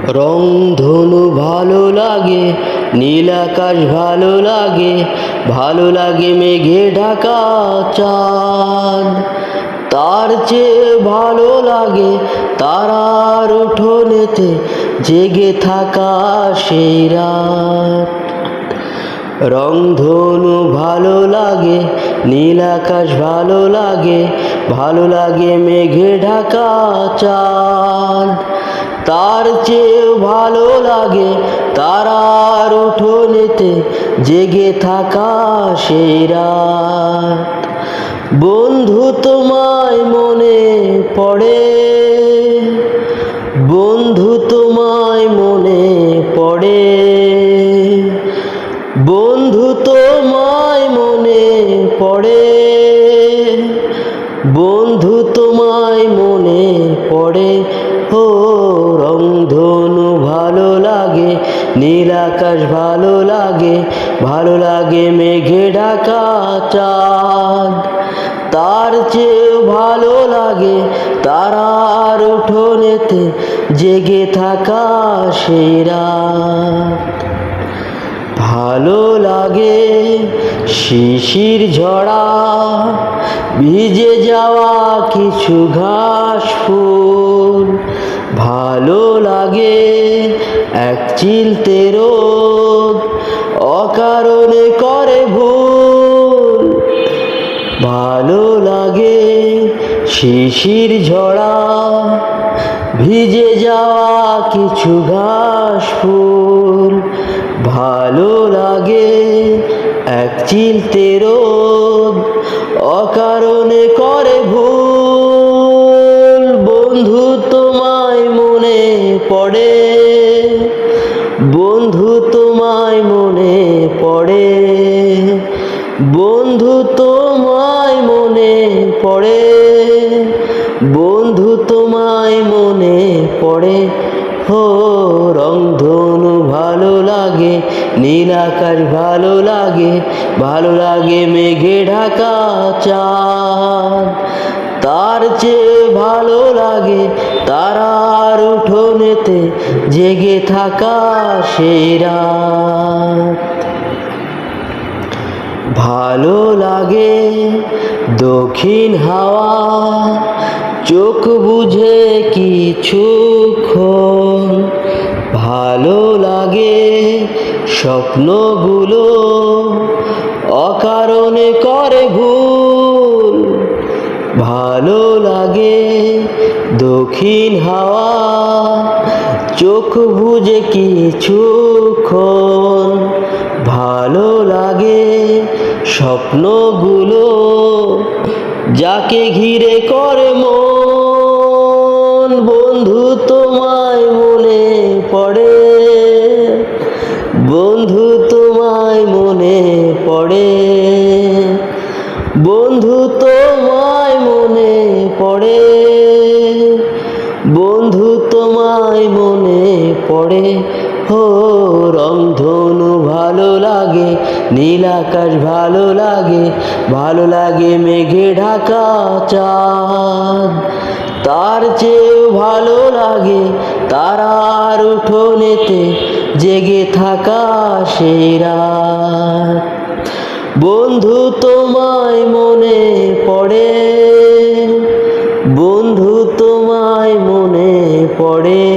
রংধনু ভালো লাগে, নীল আকাশ ভালো লাগে, ভালো লাগে মেঘে ঢাকা চাঁদ। তার চেয়ে ভালো লাগে তারার উঠোনেতে জেগে থাকা সেই রাত। রংধনু ভালো লাগে, নীল আকাশ ভালো লাগে, ভালো লাগে মেঘে ঢাকা চাঁদ। তার চেয়ে ভালো লাগে তারার উঠোনেতে জেগে থাকা সেই রাত। বন্ধু তোমায় মনে পড়ে, বন্ধু তোমায় মনে পড়ে, বন্ধু তোমায় মনে পড়ে, বন্ধু তোমায় মনে পড়ে। ও রংধনু ভালো লাগে, নীল আকাশ ভালো লাগে, ভালো লাগে মেঘে ঢাকা চাঁদ। তার চেয়ে ভালো লাগে তারার উঠোনেতে জেগে থাকা সেই রাত। ভালো লাগে শিশির ঝরা, ভিজে যাওয়া কিছু ঘাস ফুল। ভালো লাগে এক চিলতে রোদ অকারণে করে ভুল। ভালো লাগে শিশির ঝরা, ভিজে যাওয়া কিছু ঘাস ফুল। ভালো লাগে এক চিলতে রোদ অকারণে করে ভুল। বন্ধু তোমায় মনে পড়ে, বন্ধু তোমায় মনে পড়ে, বন্ধু তোমায় মনে পড়ে, বন্ধু তোমায় মনে পড়ে। ও রংধনু ভালো লাগে, নীল আকাশ ভালো লাগে, ভালো লাগে মেঘে ঢাকা চাঁদ। তার চেয়ে ভালো লাগে তারার উঠোনেতে জেগে থাকা সেই রাত। ভালো লাগে দক্ষিণ হাওয়া, চোখ বুঝে কিছুক্ষণ। ভালো লাগে স্বপ্নগুলো অকারণে করে ভুল। ভালো লাগে দক্ষিণ হাওয়া, চোখ বুঝে কিছুক্ষণ। ভালো লাগে স্বপ্নগুলো যাকে ঘিরে করে মন। বন্ধু তোমায় মনে পড়ে, বন্ধু তোমায় মনে পড়ে, বন্ধু তোমায় মনে পড়ে, বন্ধু তোমায় মনে পড়ে। ও রংধনু ভালো লাগে, নীল আকাশ ভালো লাগে, ভালো লাগে মেঘে ঢাকা চাঁদ। তার চেয়ে ভালো লাগে তারার উঠোনেতে জেগে থাকা সেই রাত। বন্ধু তোমায় মনে পড়ে, বন্ধু তোমায় মনে পড়ে।